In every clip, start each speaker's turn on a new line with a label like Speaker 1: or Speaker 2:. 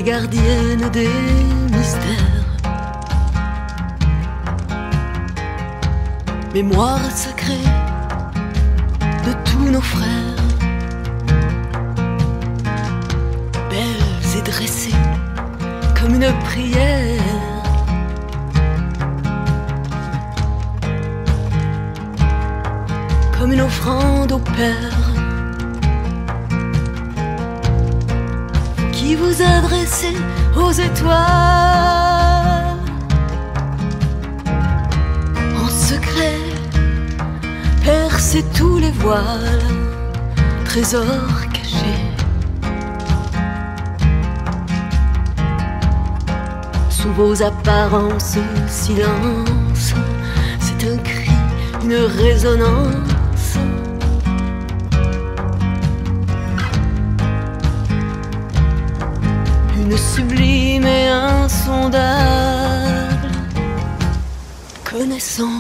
Speaker 1: les gardiennes des mystères. Mémoire sacrée de tous nos frères, belles et dressées comme une prière. Comme une offrande au Père, qui vous adressez aux étoiles. En secret, percez tous les voiles, trésors cachés. Sous vos apparences, silence, c'est un cri, une résonance. Une sublime et insondable connaissance.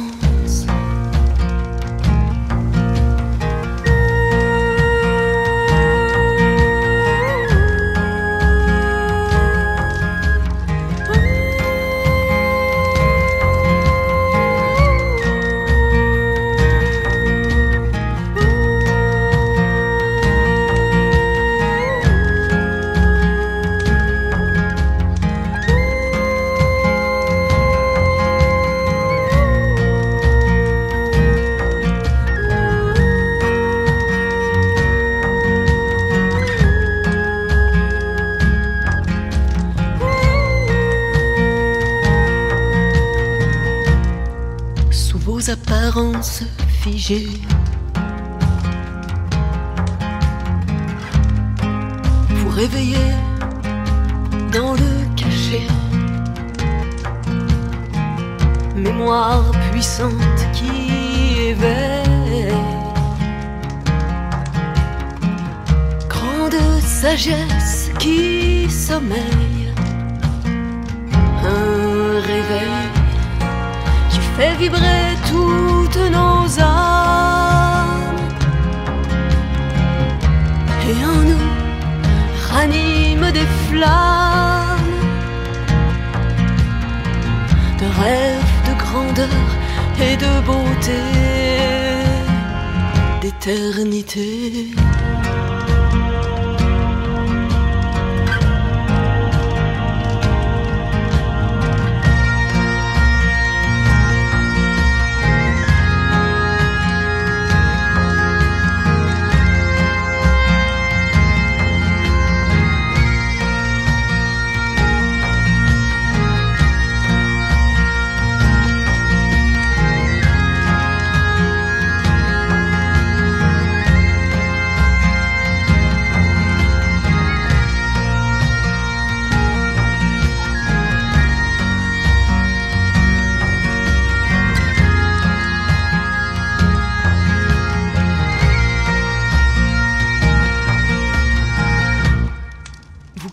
Speaker 1: Vos apparences figées, vous réveillez dans le cachet. Mémoire puissante qui éveille, grande sagesse qui sommeille. Un réveil fait vibrer toutes nos âmes, et en nous ranime des flammes de rêves, de grandeur et de beauté, d'éternité.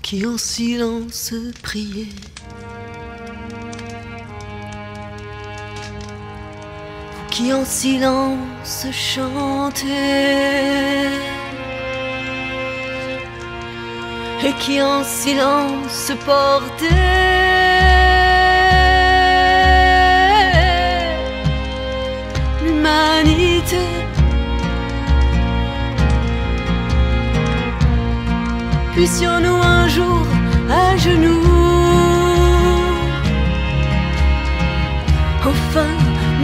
Speaker 1: Qui en silence priez, vous qui en silence chantez, et qui en silence portez l'humanité. Puissions-nous un jour à genoux enfin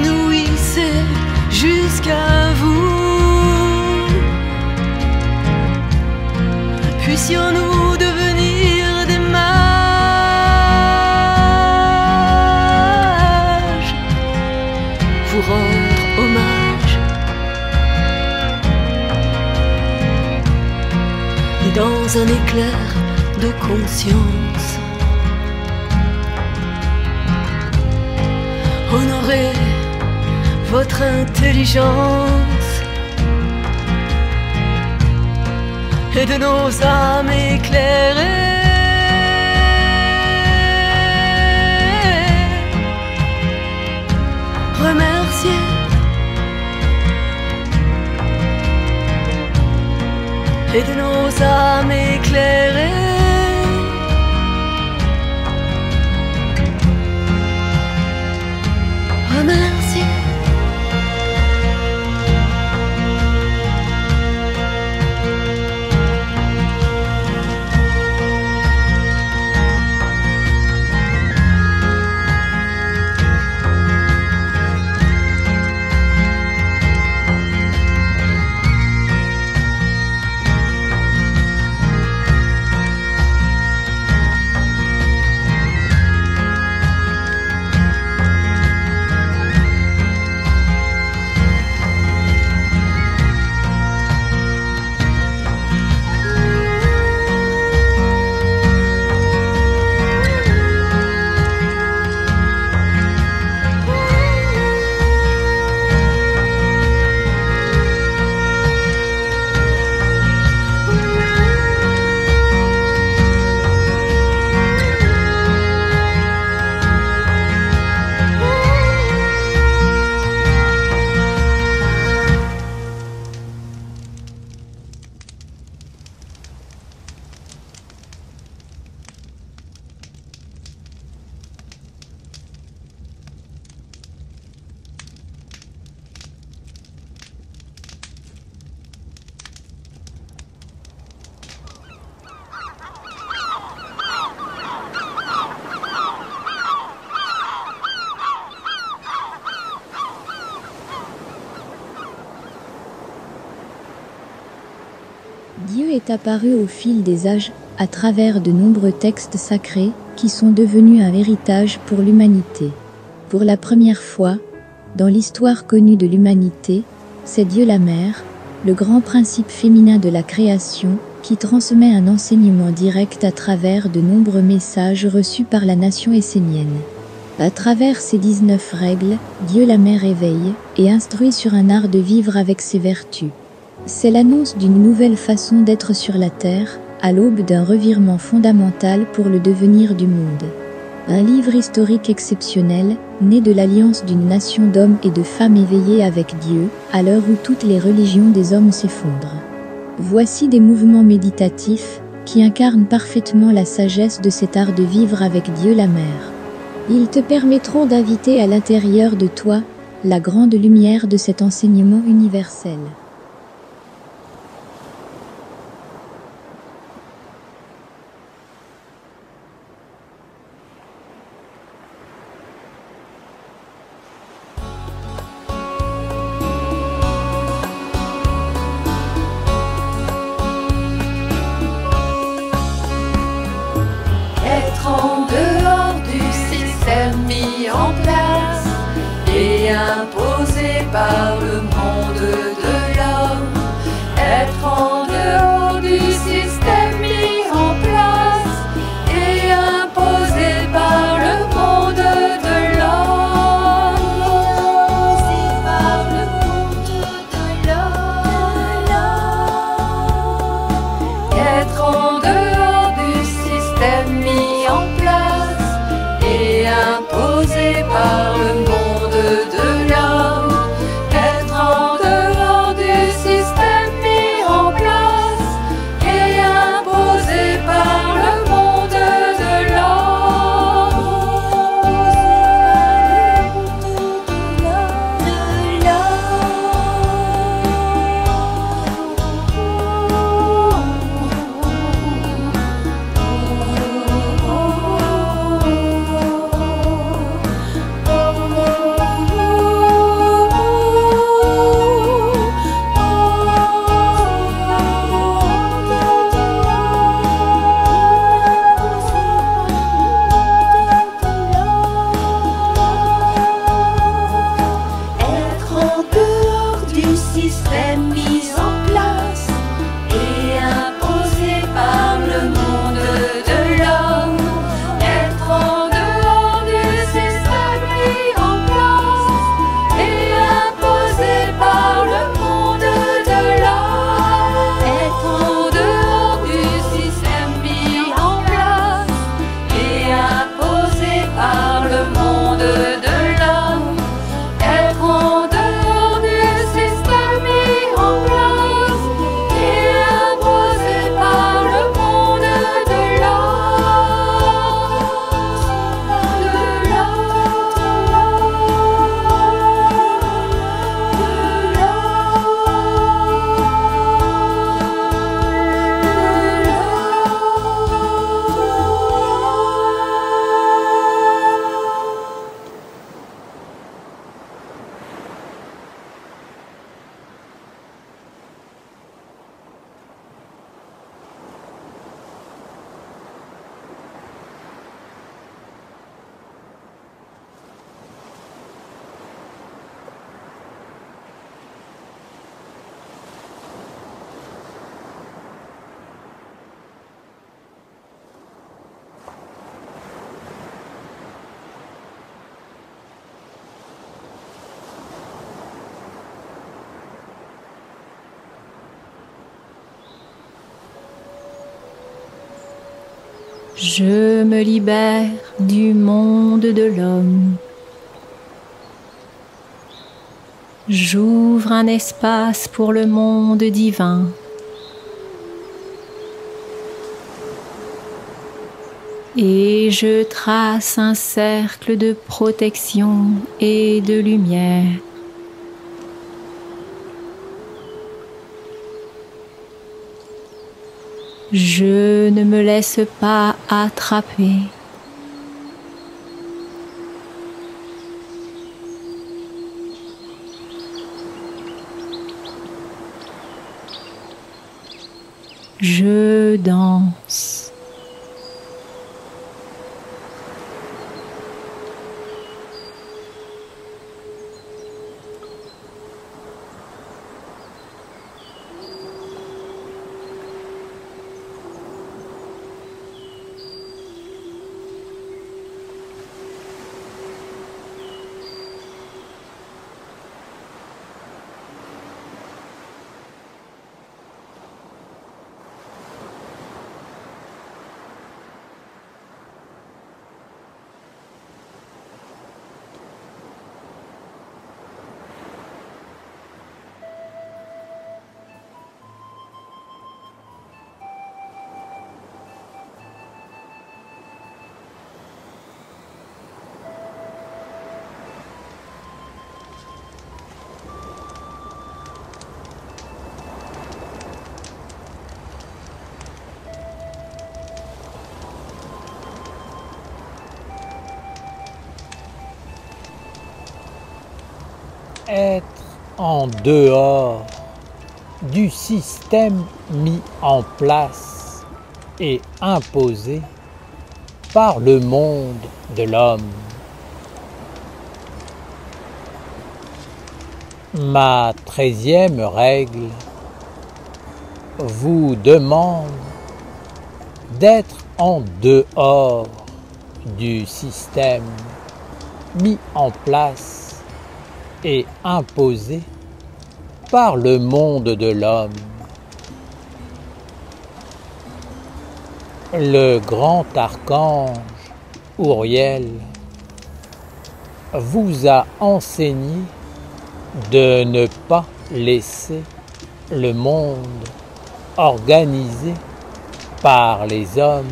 Speaker 1: nous hisser jusqu'à vous. Puissions-nous devenir des mages, vous rendre hommage. Et dans un éclair de conscience, honorer votre intelligence et de nos âmes éclairées. Remercier et de nos âmes éclairées merci.
Speaker 2: Dieu est apparu au fil des âges, à travers de nombreux textes sacrés, qui sont devenus un héritage pour l'humanité. Pour la première fois, dans l'histoire connue de l'humanité, c'est Dieu la Mère, le grand principe féminin de la création, qui transmet un enseignement direct à travers de nombreux messages reçus par la nation essénienne. À travers ces 19 règles, Dieu la Mère éveille et instruit sur un art de vivre avec ses vertus. C'est l'annonce d'une nouvelle façon d'être sur la terre, à l'aube d'un revirement fondamental pour le devenir du monde. Un livre historique exceptionnel, né de l'alliance d'une nation d'hommes et de femmes éveillés avec Dieu, à l'heure où toutes les religions des hommes s'effondrent. Voici des mouvements méditatifs, qui incarnent parfaitement la sagesse de cet art de vivre avec Dieu la Mère. Ils te permettront d'inviter à l'intérieur de toi, la grande lumière de cet enseignement universel.
Speaker 1: Être en dehors du système mis en place et imposé par le monde de l'homme. Être en dehors du système mis en place et imposé par le monde de l'homme. Imposé par le monde de l'homme. Être en dehors du système mis en place et imposé par le monde de l'homme. Être
Speaker 2: Je me libère du monde de l'homme. J'ouvre un espace pour le monde divin. Et je trace un cercle de protection et de lumière. Je ne me laisse pas attraper. Je danse.
Speaker 3: Être en dehors du système mis en place et imposé par le monde de l'homme. Ma 13e règle vous demande d'être en dehors du système mis en place et imposé par le monde de l'homme. Le grand archange Uriel vous a enseigné de ne pas laisser le monde organisé par les hommes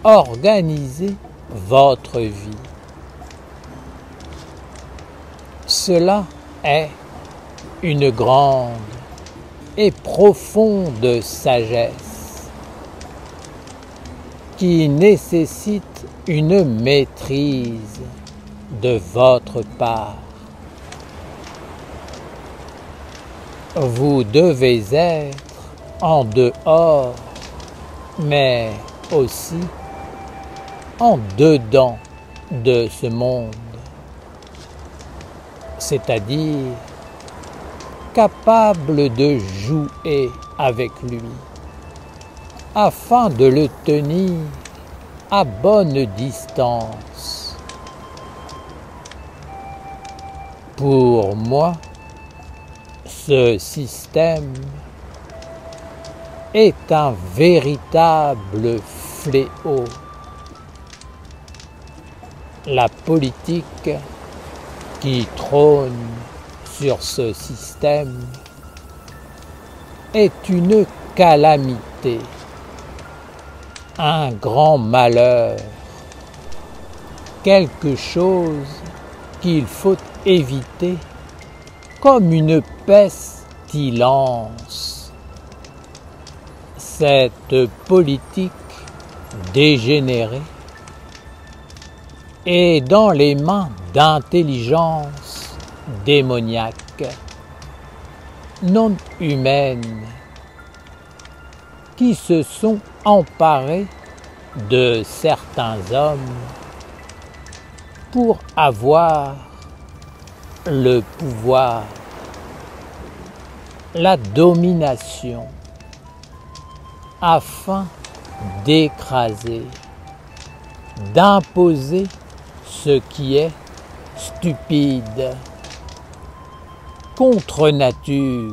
Speaker 3: organiser votre vie. Cela est une grande et profonde sagesse qui nécessite une maîtrise de votre part. Vous devez être en dehors, mais aussi en dedans de ce monde. C'est-à-dire capable de jouer avec lui, afin de le tenir à bonne distance. Pour moi, ce système est un véritable fléau. La politique qui trône sur ce système est une calamité, un grand malheur, quelque chose qu'il faut éviter comme une pestilence. Cette politique dégénérée est dans les mains d'intelligences démoniaques, non humaines, qui se sont emparées de certains hommes pour avoir le pouvoir, la domination, afin d'écraser, d'imposer ce qui est stupide, contre nature,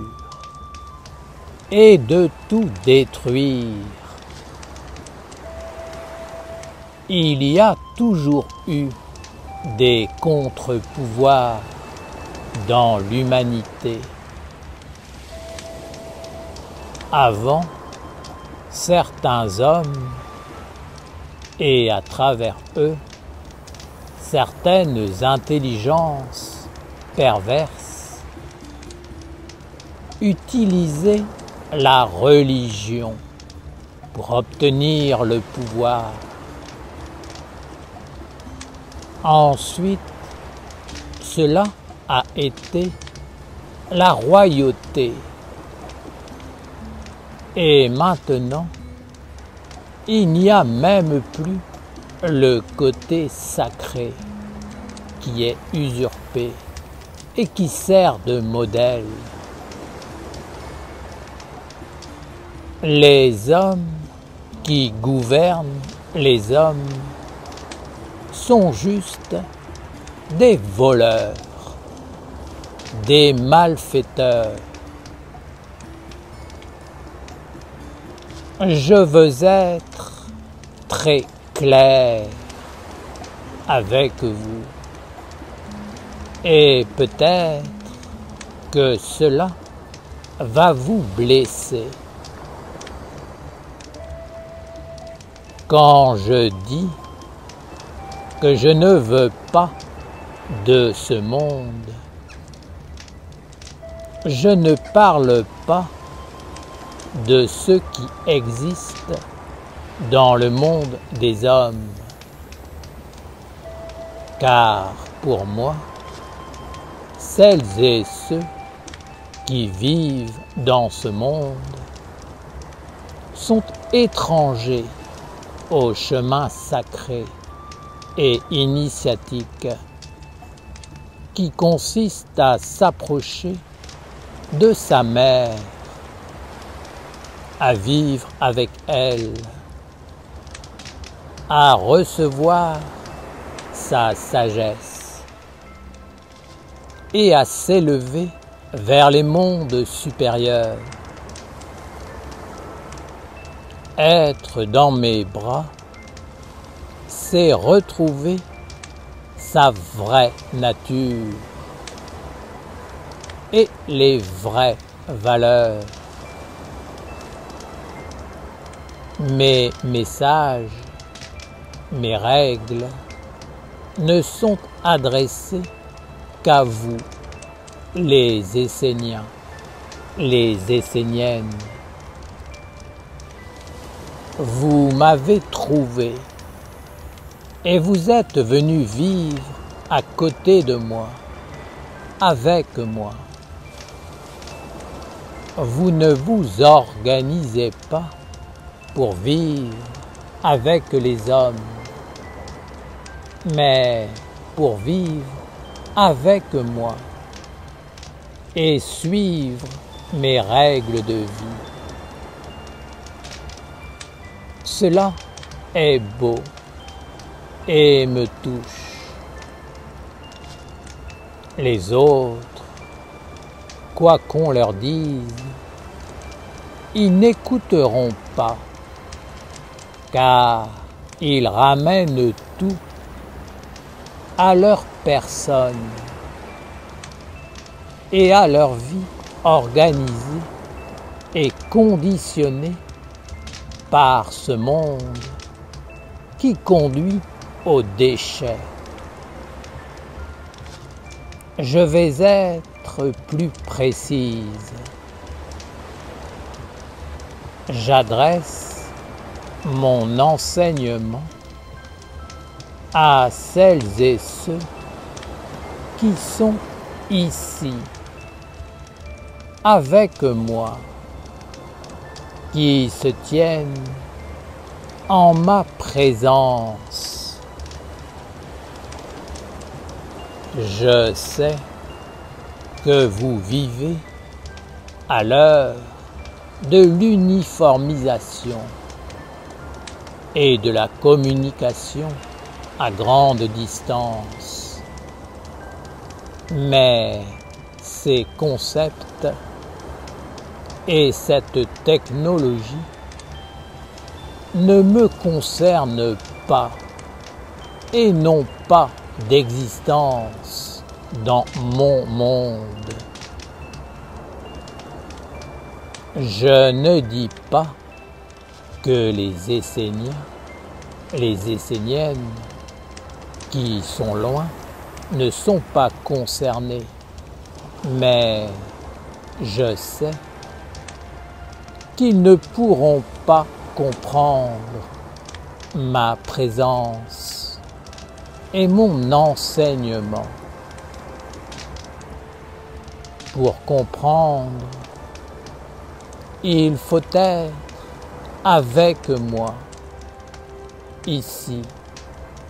Speaker 3: et de tout détruire. il y a toujours eu des contre-pouvoirs dans l'humanité. Avant, certains hommes, et à travers eux, certaines intelligences perverses, utilisaient la religion pour obtenir le pouvoir. Ensuite, cela a été la royauté. Et maintenant, il n'y a même plus le côté sacré qui est usurpé et qui sert de modèle. Les hommes qui gouvernent les hommes sont juste des voleurs, des malfaiteurs. Je veux être très clair avec vous et peut-être que cela va vous blesser. Quand je dis que je ne veux pas de ce monde, je ne parle pas de ce qui existe dans le monde des hommes, car pour moi, celles et ceux qui vivent dans ce monde sont étrangers au chemin sacré et initiatique qui consiste à s'approcher de sa mère, à vivre avec elle, à recevoir sa sagesse et à s'élever vers les mondes supérieurs. Être dans mes bras, c'est retrouver sa vraie nature et les vraies valeurs. Mes messages, mes règles ne sont adressés qu'à vous, les Esséniens, les Esséniennes. Vous m'avez trouvé et vous êtes venus vivre à côté de moi, avec moi. Vous ne vous organisez pas pour vivre avec les hommes, mais pour vivre avec moi et suivre mes règles de vie. Cela est beau et me touche. Les autres, quoi qu'on leur dise, ils n'écouteront pas, car ils ramènent tout à leur personne et à leur vie organisée et conditionnée par ce monde qui conduit au déchet. Je vais être plus précise. J'adresse mon enseignement à celles et ceux qui sont ici avec moi, qui se tiennent en ma présence. Je sais que vous vivez à l'heure de l'uniformisation et de la communication à grande distance. Mais ces concepts et cette technologie ne me concernent pas et non pas d'existence dans mon monde. Je ne dis pas que les Esséniens, les Esséniennes qui sont loin ne sont pas concernés, mais je sais qu'ils ne pourront pas comprendre ma présence et mon enseignement. Pour comprendre, il faut être avec moi, ici,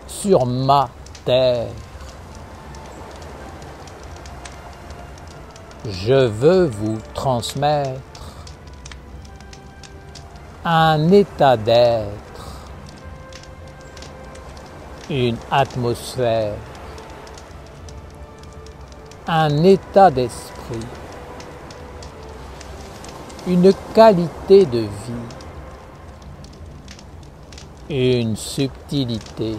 Speaker 3: sur ma terre. Je veux vous transmettre un état d'être, une atmosphère, un état d'esprit, une qualité de vie, une subtilité,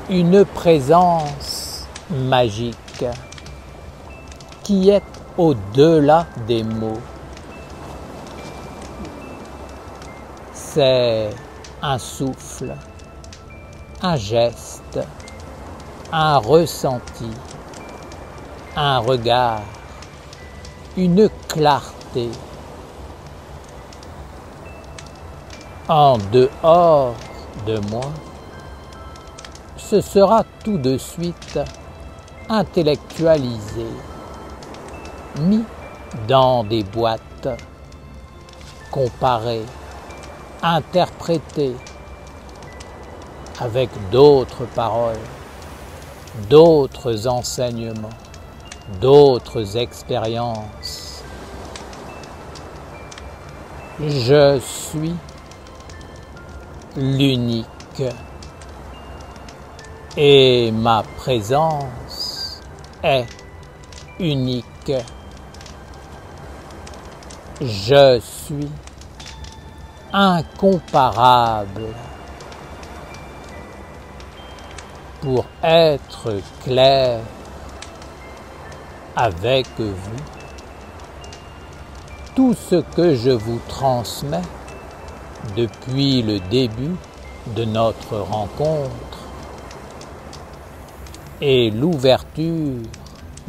Speaker 3: une présence magique qui est au-delà des mots. C'est un souffle, un geste, un ressenti, un regard, une clarté. En dehors de moi, ce sera tout de suite intellectualisé, mis dans des boîtes, comparé, interprété avec d'autres paroles, d'autres enseignements, d'autres expériences. Je suis l'unique et ma présence est unique. Je suis incomparable. Pour être clair avec vous, tout ce que je vous transmets depuis le début de notre rencontre et l'ouverture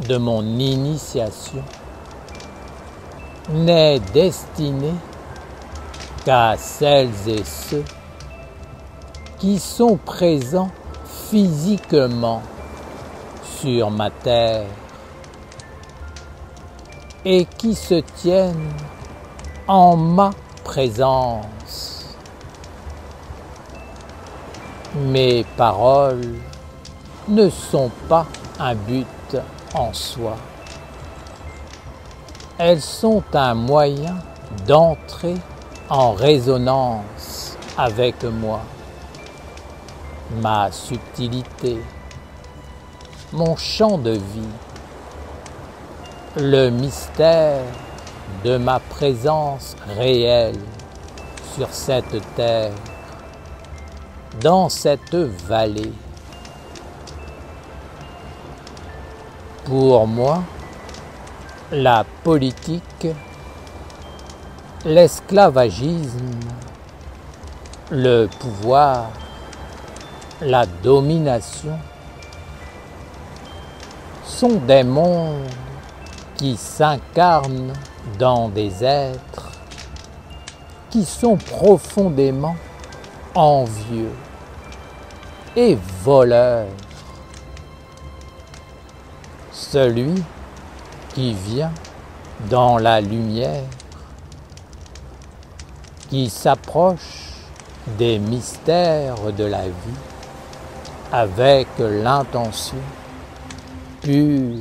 Speaker 3: de mon initiation n'est destiné qu'à celles et ceux qui sont présents physiquement sur ma terre et qui se tiennent en ma présence. Mes paroles ne sont pas un but en soi. Elles sont un moyen d'entrer en résonance avec moi, ma subtilité, mon champ de vie, le mystère de ma présence réelle sur cette terre, dans cette vallée. Pour moi, la politique, l'esclavagisme, le pouvoir, la domination sont des mondes qui s'incarnent dans des êtres qui sont profondément envieux et voleurs. Celui qui vient dans la lumière, qui s'approche des mystères de la vie avec l'intention pure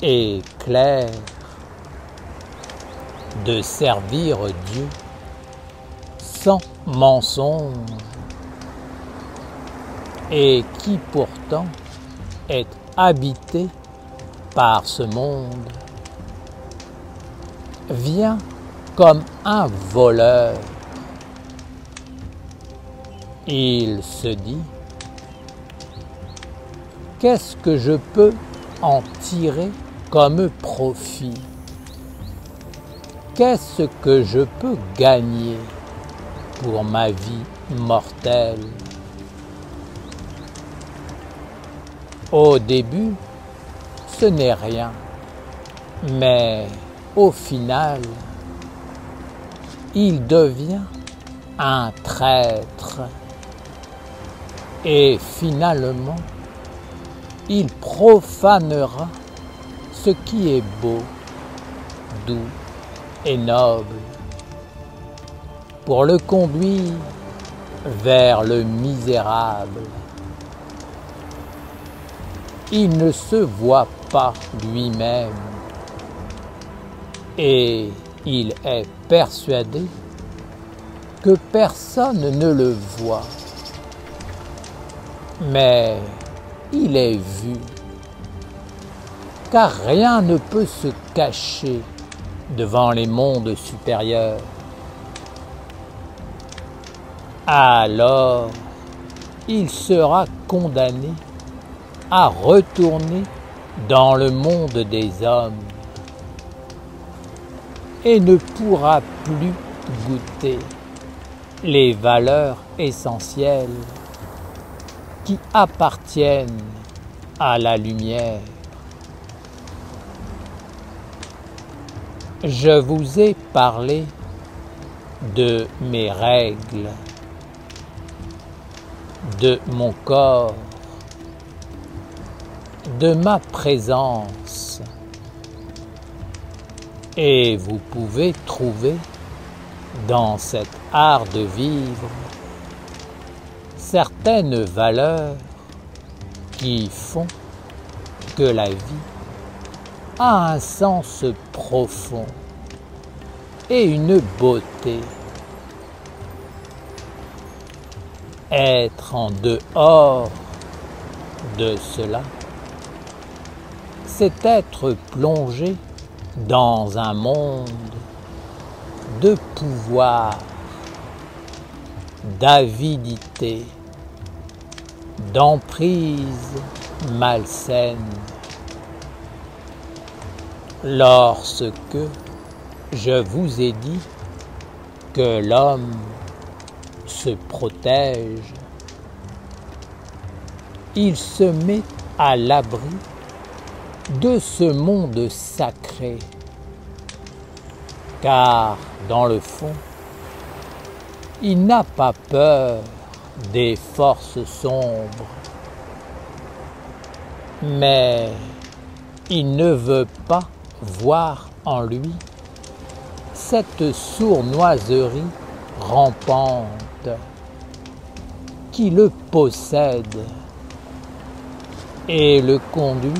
Speaker 3: et claire de servir Dieu sans mensonge et qui pourtant est habité par ce monde, vient comme un voleur. Il se dit qu'est-ce que je peux en tirer comme profit? Qu'est-ce que je peux gagner pour ma vie mortelle? Au début, ce n'est rien, mais au final, il devient un traître et finalement, il profanera ce qui est beau, doux et noble pour le conduire vers le misérable. Il ne se voit pas lui-même et il est persuadé que personne ne le voit. Mais il est vu, car rien ne peut se cacher devant les mondes supérieurs. Alors, il sera condamné à retourner dans le monde des hommes et ne pourra plus goûter les valeurs essentielles qui appartiennent à la lumière. Je vous ai parlé de mes règles, de mon corps, de ma présence, et vous pouvez trouver dans cet art de vivre certaines valeurs qui font que la vie a un sens profond et une beauté. Être en dehors de cela, c'est être plongé dans un monde de pouvoir, d'avidité, d'emprise malsaine. Lorsque je vous ai dit que l'homme se protège, il se met à l'abri de ce monde sacré, car dans le fond, il n'a pas peur des forces sombres, mais il ne veut pas voir en lui cette sournoiserie rampante qui le possède et le conduit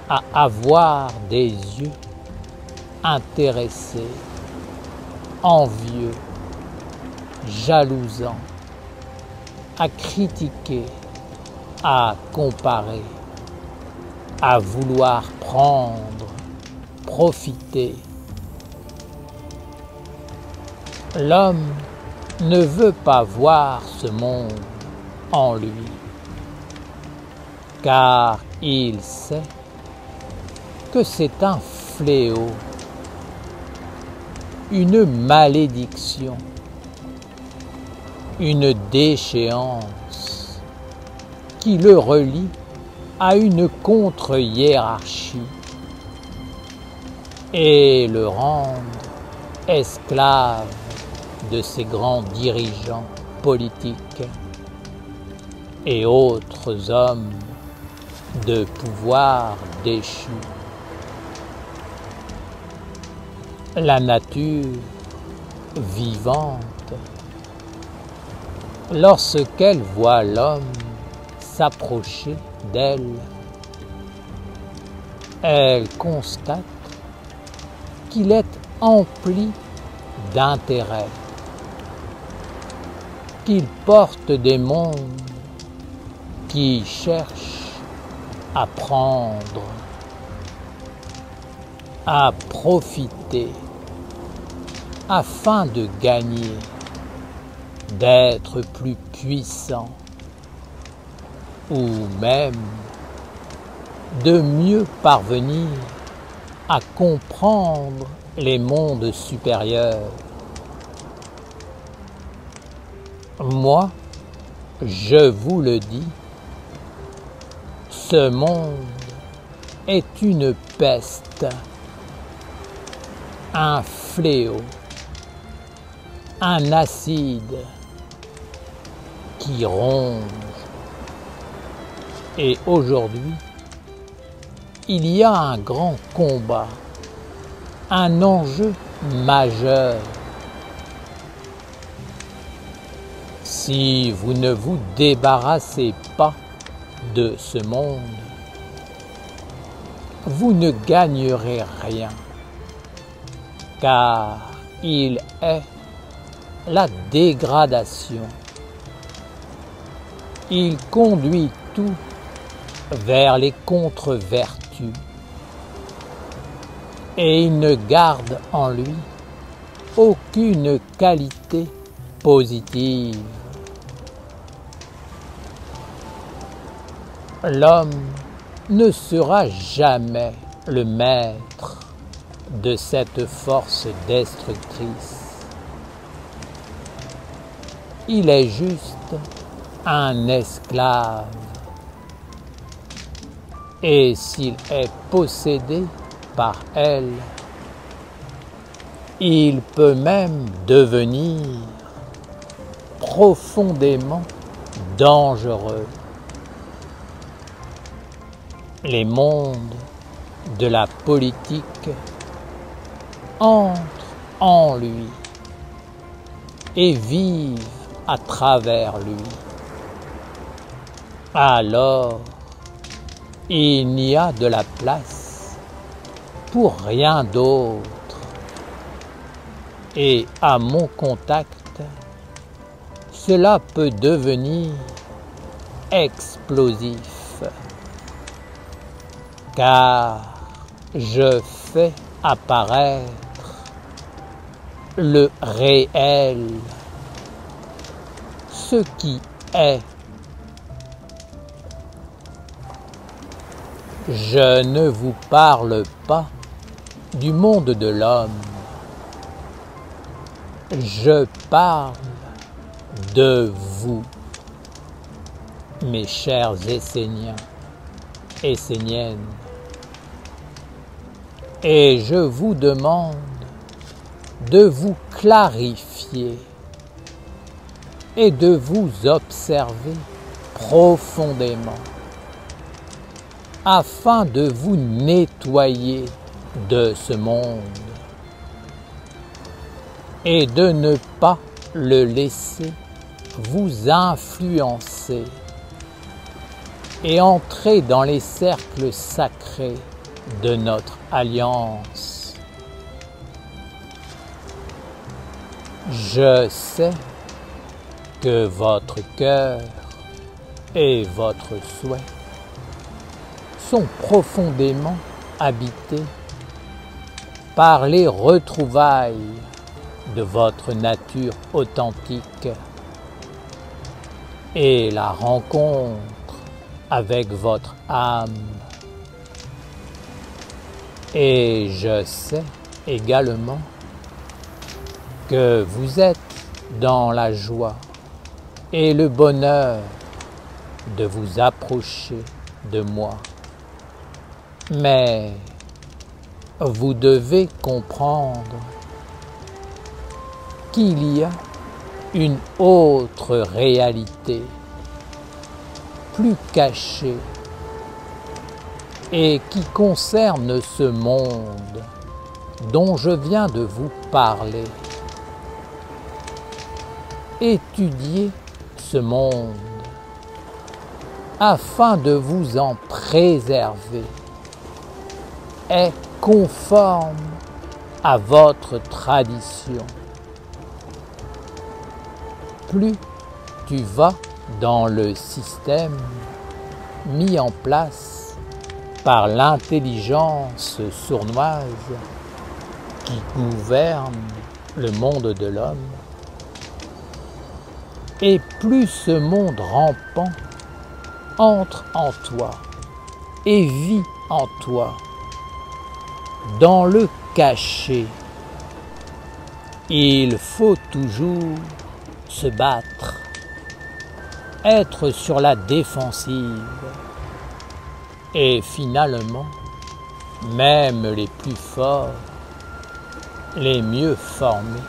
Speaker 3: à avoir des yeux intéressés, envieux, jalousants, à critiquer, à comparer, à vouloir prendre, profiter. L'homme ne veut pas voir ce monde en lui, car il sait que c'est un fléau, une malédiction, une déchéance qui le relie à une contre-hiérarchie et le rend esclave de ces grands dirigeants politiques et autres hommes de pouvoir déchus. La nature vivante, lorsqu'elle voit l'homme s'approcher d'elle, elle constate qu'il est empli d'intérêt, qu'il porte des mondes qui cherchent à prendre, à profiter, afin de gagner, d'être plus puissant, ou même de mieux parvenir à comprendre les mondes supérieurs. Moi, je vous le dis, ce monde est une peste, un fléau, un acide qui ronge. Et aujourd'hui, il y a un grand combat, un enjeu majeur. Si vous ne vous débarrassez pas de ce monde, vous ne gagnerez rien, car il est la dégradation. Il conduit tout vers les contre-vertus et il ne garde en lui aucune qualité positive. L'homme ne sera jamais le maître de cette force destructrice. Il est juste un esclave. Et s'il est possédé par elle, il peut même devenir profondément dangereux. Les mondes de la politique entrent en lui et vivent à travers lui. Alors, il n'y a de la place pour rien d'autre. Et à mon contact, cela peut devenir explosif. Car je fais apparaître le réel, ce qui est. Je ne vous parle pas du monde de l'homme, je parle de vous, mes chers Esséniens, Esséniennes. Et je vous demande de vous clarifier et de vous observer profondément afin de vous nettoyer de ce monde et de ne pas le laisser vous influencer et entrer dans les cercles sacrés de notre alliance. Je sais que votre cœur et votre souhait sont profondément habités par les retrouvailles de votre nature authentique et la rencontre avec votre âme. Et je sais également que vous êtes dans la joie et le bonheur de vous approcher de moi. Mais vous devez comprendre qu'il y a une autre réalité, plus cachée, et qui concerne ce monde dont je viens de vous parler. Étudiez ce monde afin de vous en préserver. Est conforme à votre tradition. Plus tu vas dans le système mis en place par l'intelligence sournoise qui gouverne le monde de l'homme, et plus ce monde rampant entre en toi et vis en toi. Dans le cachet, il faut toujours se battre, être sur la défensive. Et finalement, même les plus forts, les mieux formés,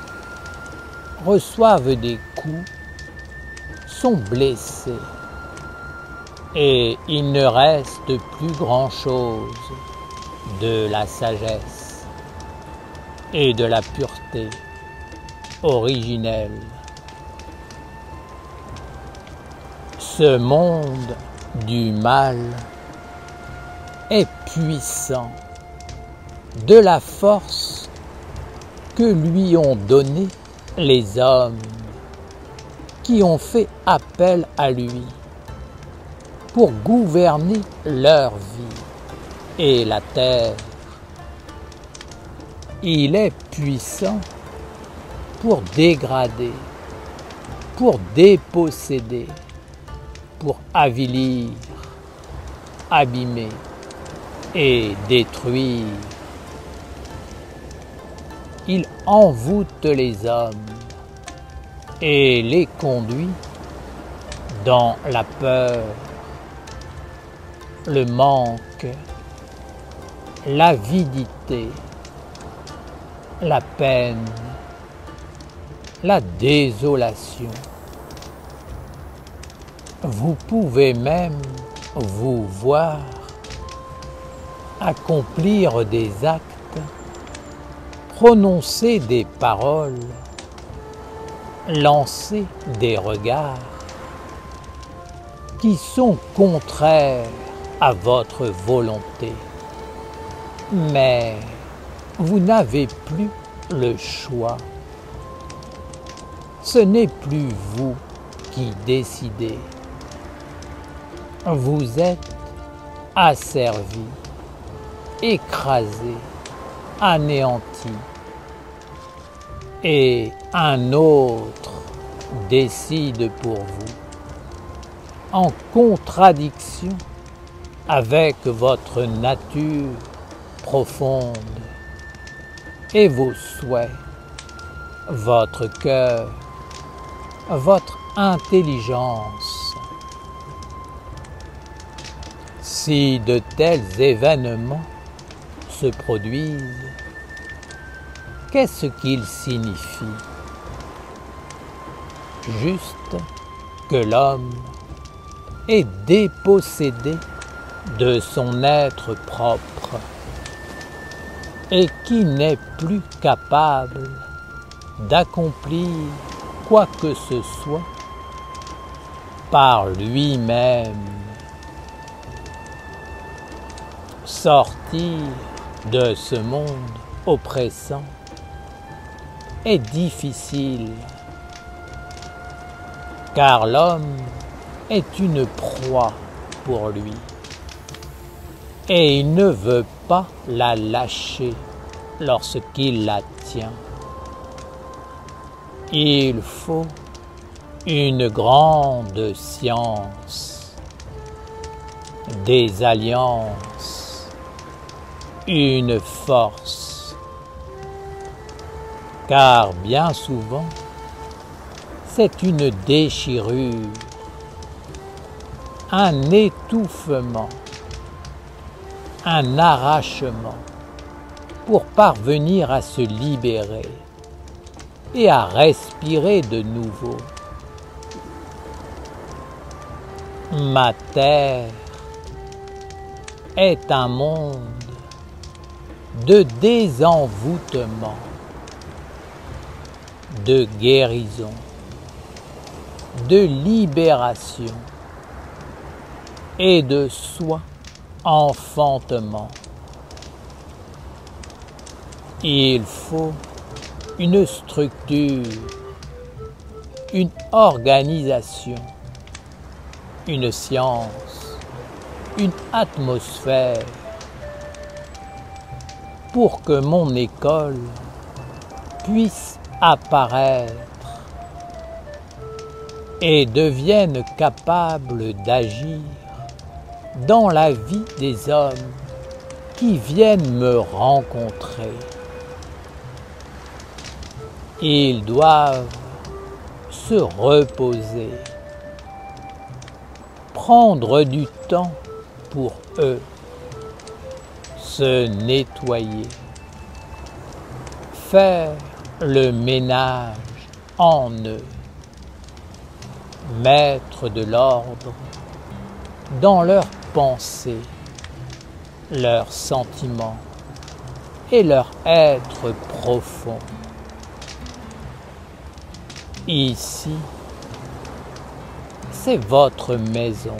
Speaker 3: reçoivent des coups, sont blessés, et il ne reste plus grand-chose de la sagesse et de la pureté originelle. Ce monde du mal est puissant de la force que lui ont donnée les hommes qui ont fait appel à lui pour gouverner leur vie et la terre. Il est puissant pour dégrader, pour déposséder, pour avilir, abîmer et détruire. Il envoûte les hommes et les conduit dans la peur, le manque, l'avidité, la peine, la désolation. Vous pouvez même vous voir accomplir des actes, prononcer des paroles, lancer des regards qui sont contraires à votre volonté. Mais vous n'avez plus le choix. Ce n'est plus vous qui décidez. Vous êtes asservi, écrasé, anéanti. Et un autre décide pour vous, en contradiction avec votre nature profonde et vos souhaits, votre cœur, votre intelligence. Si de tels événements se produisent, qu'est-ce qu'ils signifient? Juste que l'homme est dépossédé de son être propre et qui n'est plus capable d'accomplir quoi que ce soit par lui-même. Sortir de ce monde oppressant est difficile, car l'homme est une proie pour lui, et il ne veut pas la lâcher lorsqu'il la tient. Il faut une grande science, des alliances, une force, car bien souvent, c'est une déchirure, un étouffement, un arrachement pour parvenir à se libérer et à respirer de nouveau. Ma terre est un monde de désenvoûtement, de guérison, de libération et de soi enfantement. Il faut une structure, une organisation, une science, une atmosphère pour que mon école puisse apparaître et devienne capable d'agir dans la vie des hommes qui viennent me rencontrer. Ils doivent se reposer, prendre du temps pour eux, se nettoyer, faire le ménage en eux, mettre de l'ordre dans leurs pensées, leurs sentiments et leur être profond. Ici, c'est votre maison,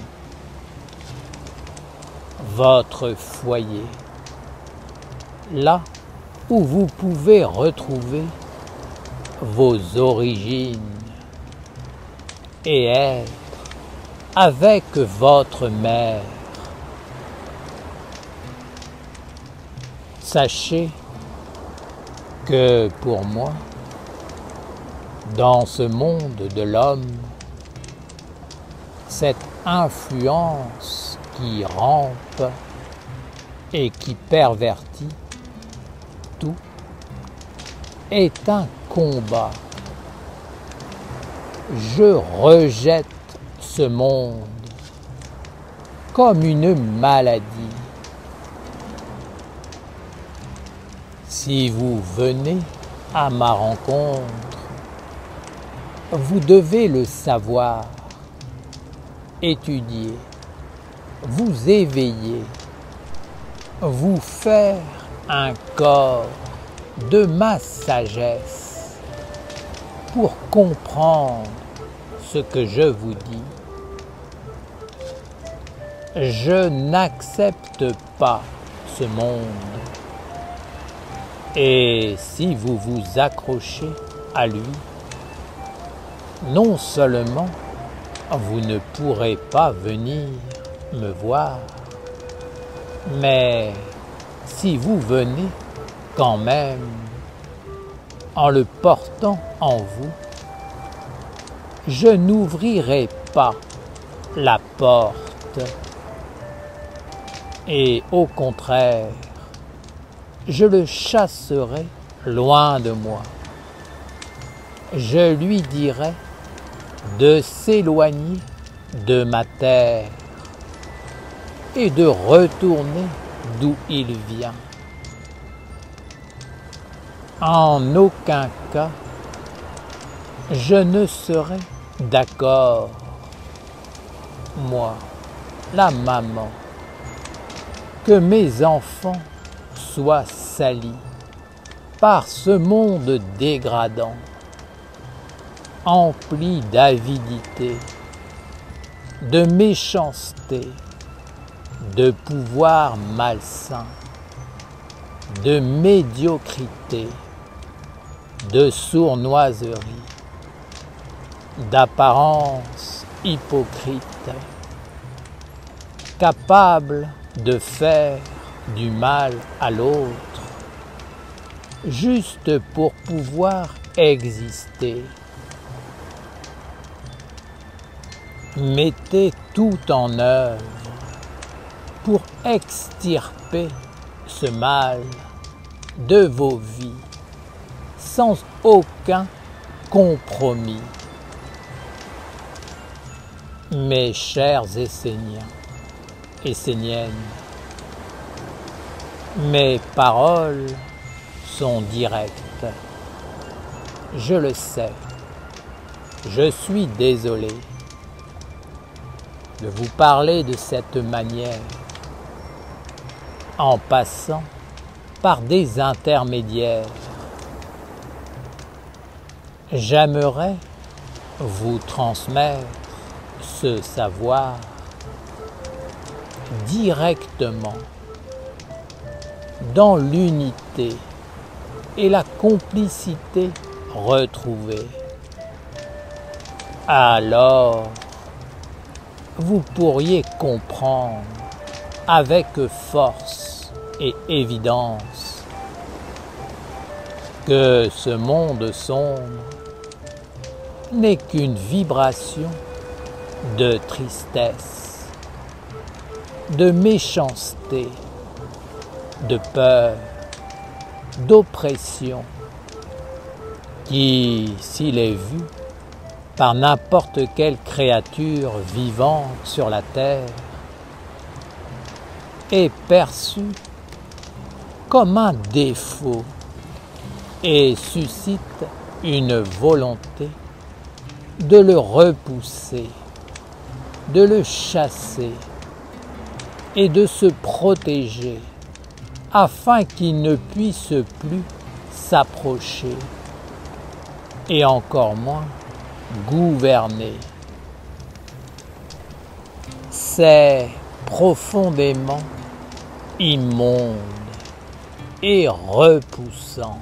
Speaker 3: votre foyer, là où vous pouvez retrouver vos origines et être avec votre mère. Sachez que pour moi, dans ce monde de l'homme, cette influence qui rampe et qui pervertit tout est un combat. Je rejette ce monde comme une maladie. Si vous venez à ma rencontre, vous devez le savoir, étudier, vous éveiller, vous faire un corps de ma sagesse pour comprendre ce que je vous dis. Je n'accepte pas ce monde. Et si vous vous accrochez à lui, non seulement vous ne pourrez pas venir me voir, mais si vous venez quand même en le portant en vous, je n'ouvrirai pas la porte et au contraire, je le chasserai loin de moi. Je lui dirai de s'éloigner de ma terre et de retourner d'où il vient. En aucun cas, je ne serai d'accord, moi, la maman, que mes enfants soient salis par ce monde dégradant, empli d'avidité, de méchanceté, de pouvoir malsain, de médiocrité, de sournoiserie, d'apparence hypocrite, capable de faire du mal à l'autre, juste pour pouvoir exister. Mettez tout en œuvre pour extirper ce mal de vos vies sans aucun compromis. Mes chers Esséniens, Esséniennes, mes paroles sont directes. Je le sais. Je suis désolé de vous parler de cette manière, en passant par des intermédiaires. J'aimerais vous transmettre ce savoir directement dans l'unité et la complicité retrouvée. Alors, vous pourriez comprendre avec force et évidence que ce monde sombre n'est qu'une vibration de tristesse, de méchanceté, de peur, d'oppression, qui, s'il est vu par n'importe quelle créature vivante sur la terre, est perçu comme un défaut et suscite une volonté de le repousser, de le chasser et de se protéger afin qu'il ne puisse plus s'approcher et encore moins gouverner. C'est profondément immonde et repoussant.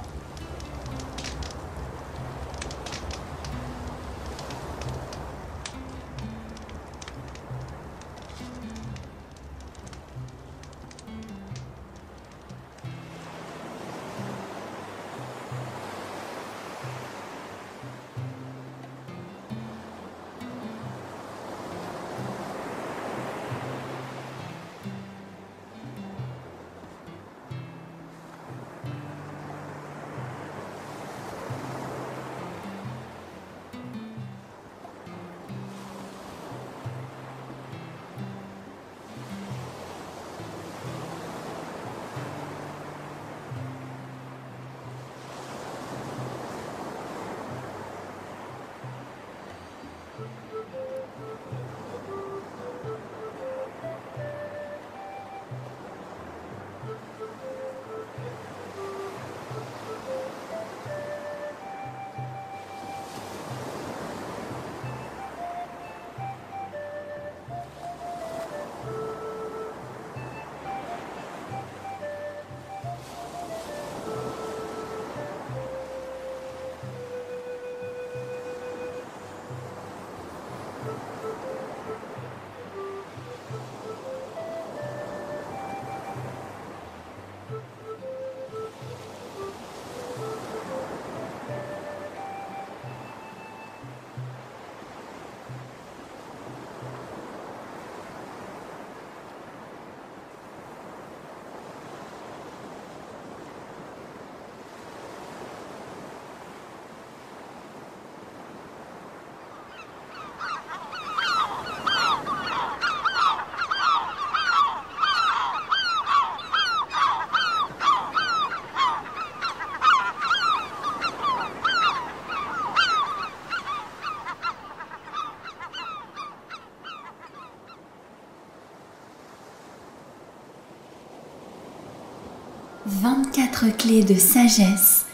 Speaker 3: «
Speaker 4: 24 clés de sagesse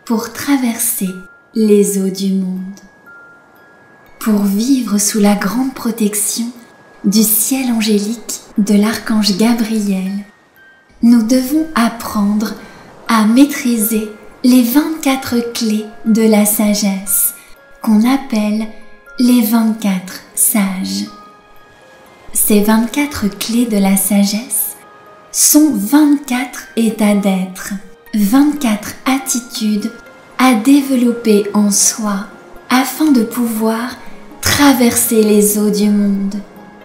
Speaker 4: pour traverser les eaux du monde. Pour vivre sous la grande protection du ciel angélique de l'archange Gabriel, nous devons apprendre à maîtriser les 24 clés de la sagesse qu'on appelle les 24 sages. Ces 24 clés de la sagesse sont 24 états d'être, 24 attitudes à développer en soi afin de pouvoir traverser les eaux du monde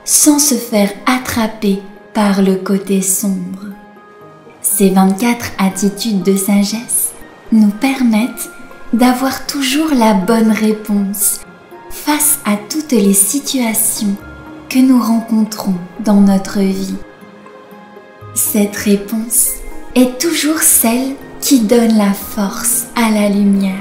Speaker 4: sans se faire attraper par le côté sombre. Ces 24 attitudes de sagesse nous permettent d'avoir toujours la bonne réponse face à toutes les situations que nous rencontrons dans notre vie. Cette réponse est toujours celle qui donne la force à la lumière.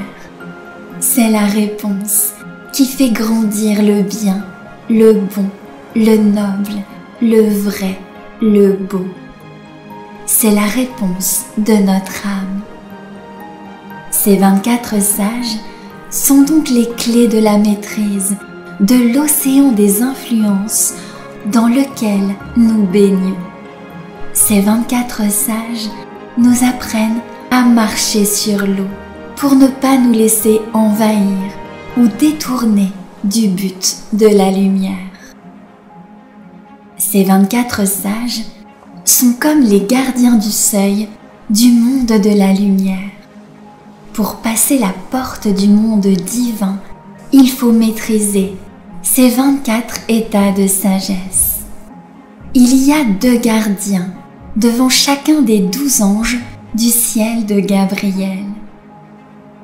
Speaker 4: C'est la réponse qui fait grandir le bien, le bon, le noble, le vrai, le beau. C'est la réponse de notre âme. Ces 24 sages sont donc les clés de la maîtrise de l'océan des influences dans lequel nous baignons. Ces 24 sages nous apprennent à marcher sur l'eau pour ne pas nous laisser envahir ou détourner du but de la lumière. Ces 24 sages sont comme les gardiens du seuil du monde de la lumière. Pour passer la porte du monde divin, il faut maîtriser ces 24 états de sagesse. Il y a 2 gardiens devant chacun des 12 anges du ciel de Gabriel.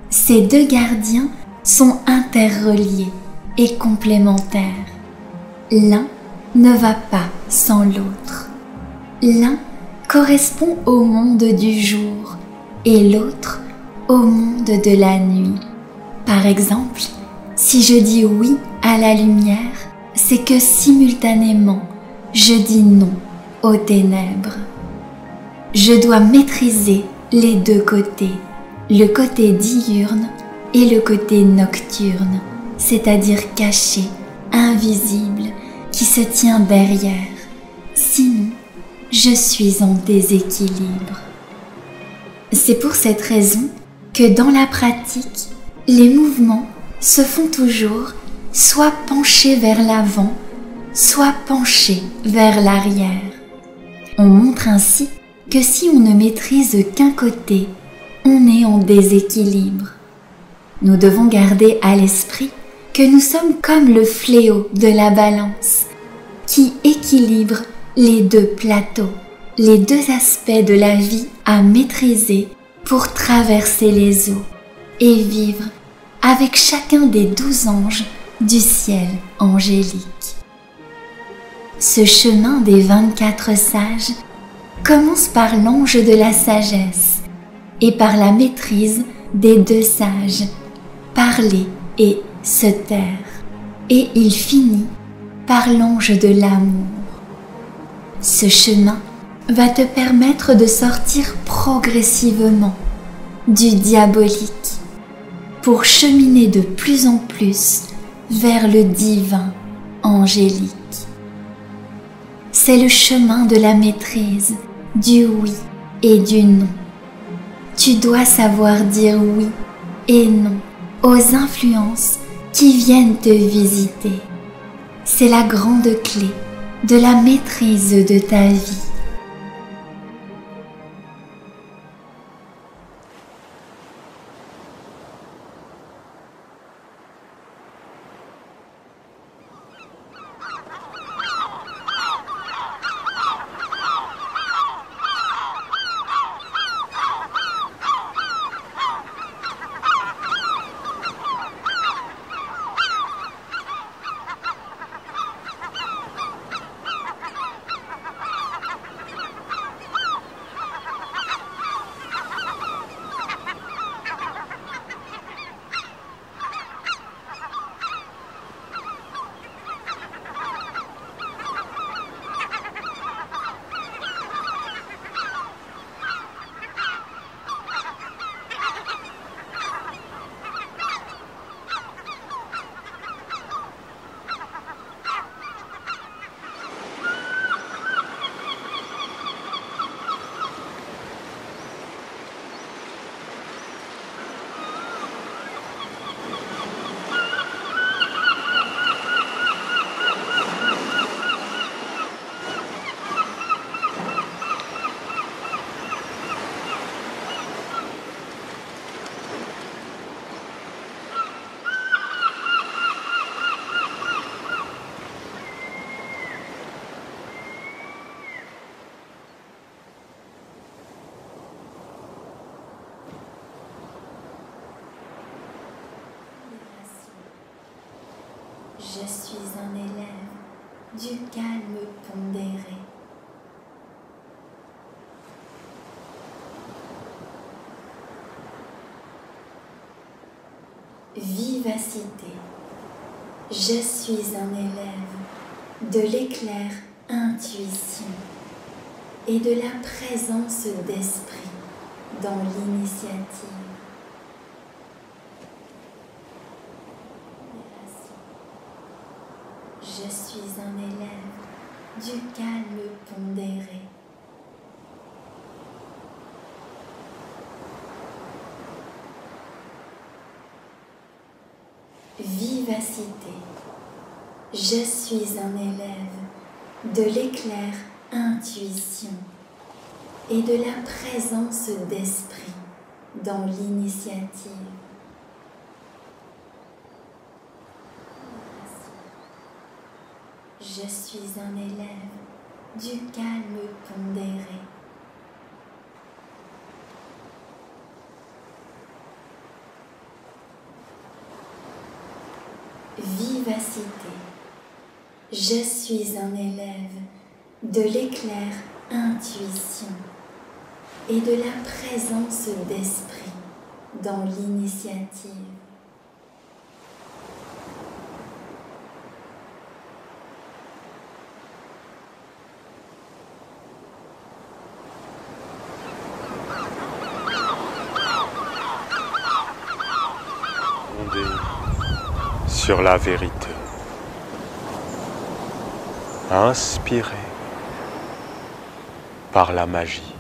Speaker 4: Ces 2 gardiens sont interreliés et complémentaires. L'un ne va pas sans l'autre. L'un correspond au monde du jour et l'autre au monde de la nuit. Par exemple, si je dis oui à la lumière, c'est que simultanément, je dis non aux ténèbres. Je dois maîtriser les 2 côtés, le côté diurne et le côté nocturne, c'est-à-dire caché, invisible, qui se tient derrière. Sinon, je suis en déséquilibre. C'est pour cette raison que dans la pratique, les mouvements se font toujours soit penchés vers l'avant, soit penchés vers l'arrière. On montre ainsi que si on ne maîtrise qu'un côté, on est en déséquilibre. Nous devons garder à l'esprit que nous sommes comme le fléau de la balance, qui équilibre les 2 plateaux, les 2 aspects de la vie à maîtriser pour traverser les eaux et vivre avec chacun des 12 anges du ciel angélique. Ce chemin des 24 sages commence par l'ange de la sagesse et par la maîtrise des 2 sages, parler et se taire, et il finit par l'ange de l'amour. Ce chemin va te permettre de sortir progressivement du diabolique pour cheminer de plus en plus vers le divin angélique. C'est le chemin de la maîtrise, du oui et du non. Tu dois savoir dire oui et non aux influences qui viennent te visiter. C'est la grande clé de la maîtrise de ta vie. Je suis un élève du calme pondéré. Vivacité. Je suis un élève de l'éclair intuition et de la présence d'esprit dans l'initiative. Je suis un élève du calme pondéré. Vivacité. Je suis un élève de l'éclair intuition et de la présence d'esprit dans l'initiative. Je suis un élève du calme pondéré. Vivacité. Je suis un élève de l'éclair intuition et de la présence d'esprit dans l'initiative.
Speaker 5: Sur la vérité, inspiré par la magie,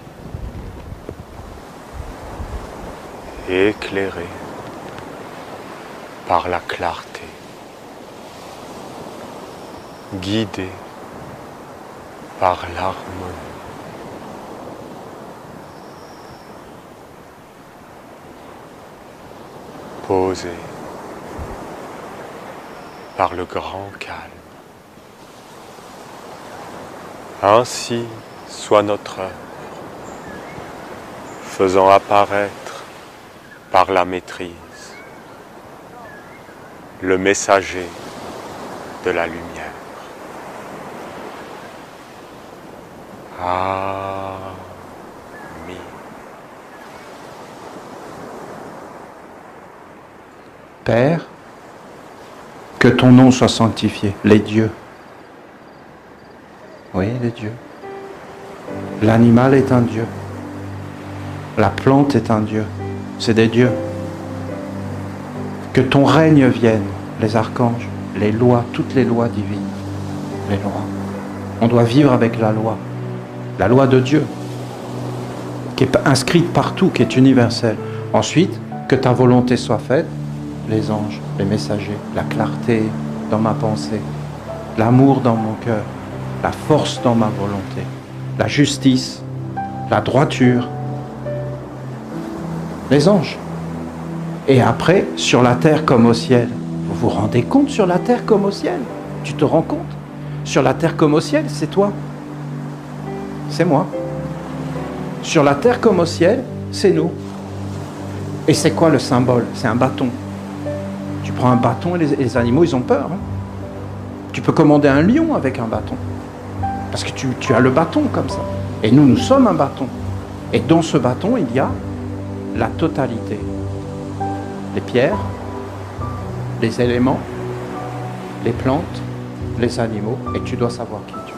Speaker 5: éclairé par la clarté, guidé par l'harmonie. Posé par le grand calme. Ainsi soit notre œuvre, faisant apparaître par la maîtrise le messager de la lumière. Amen.
Speaker 6: Père, que ton nom soit sanctifié, les dieux. Oui, les dieux. L'animal est un dieu. La plante est un dieu. C'est des dieux. Que ton règne vienne, les archanges, les lois, toutes les lois divines. Les lois. On doit vivre avec la loi de Dieu, qui est inscrite partout, qui est universelle. Ensuite, que ta volonté soit faite, les anges, les messagers, la clarté dans ma pensée, l'amour dans mon cœur, la force dans ma volonté, la justice, la droiture, les anges. Et après, sur la terre comme au ciel. Vous vous rendez compte, sur la terre comme au ciel? Tu te rends compte? Sur la terre comme au ciel, c'est toi. C'est moi. Sur la terre comme au ciel, c'est nous. Et c'est quoi le symbole? C'est un bâton. Tu prends un bâton et les animaux, ils ont peur. Hein. Tu peux commander un lion avec un bâton. Parce que tu as le bâton comme ça. Et nous sommes un bâton. Et dans ce bâton, il y a la totalité. Les pierres, les éléments, les plantes, les animaux. Et tu dois savoir qui tu es.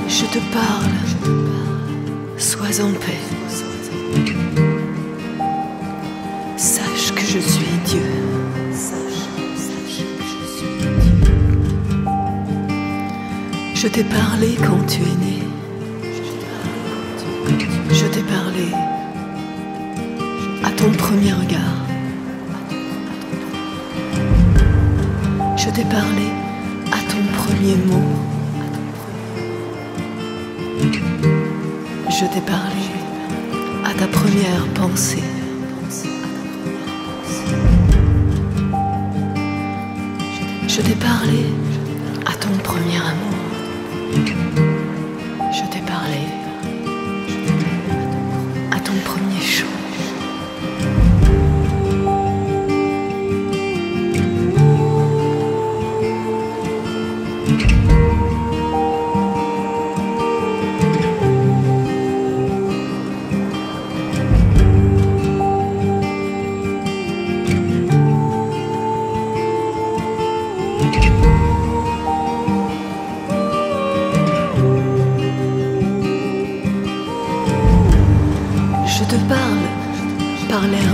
Speaker 1: Je te parle, sois en paix. Sache que je suis Dieu. Sache que je suis Dieu. Je t'ai parlé quand tu es né. Je t'ai parlé à ton premier regard. Je t'ai parlé à ton premier mot. Je t'ai parlé à ta première pensée. Je t'ai parlé à ton premier amour. Je t'ai parlé à ton premier chant.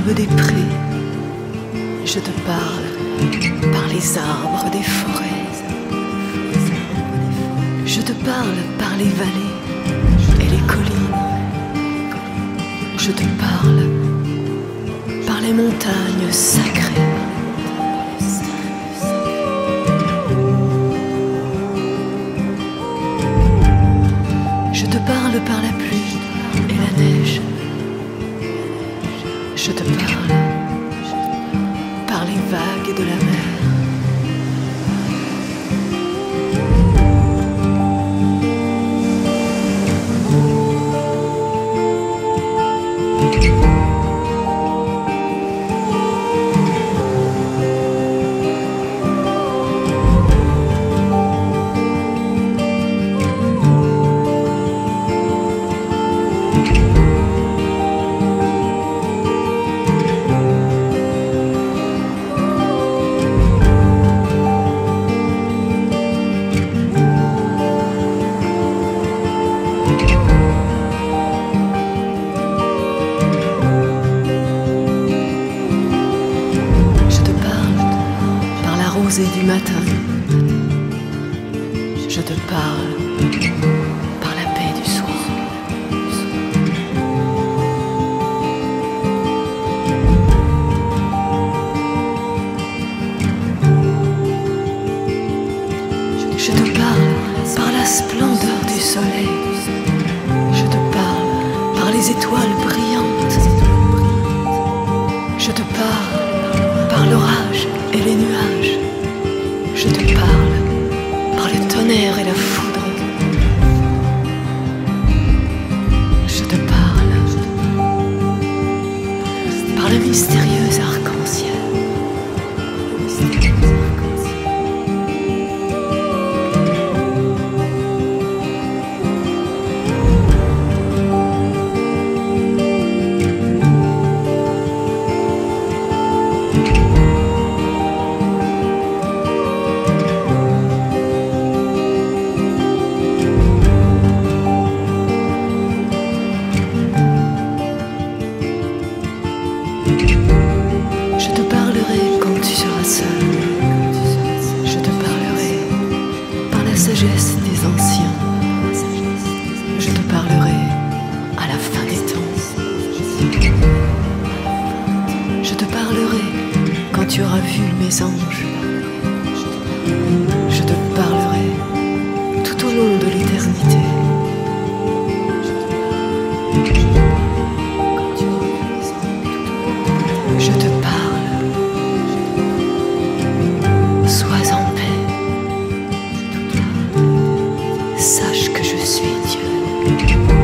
Speaker 7: l'herbe des prés. Je te parle par les arbres des forêts. Je te parle par les vallées et les collines. Je te parle par les montagnes sacrées. Je te parle par la pluie et la neige. Je te parle par les vagues de la mer. Du matin, je te parle par la paix du soir. Je te parle par la splendeur du soleil. Je te parle par les étoiles brillantes. Je te parle par l'orage et les nuages. Je te parle par le tonnerre et la foudre. Je te parle par le mystérieux arc-en-ciel. Sagesse des anciens, je te parlerai à la fin des temps. Je te parlerai quand tu auras vu mes anges. Je te parlerai tout au long de l'éternité. Je te parle, sois en paix. Sache que je suis Dieu.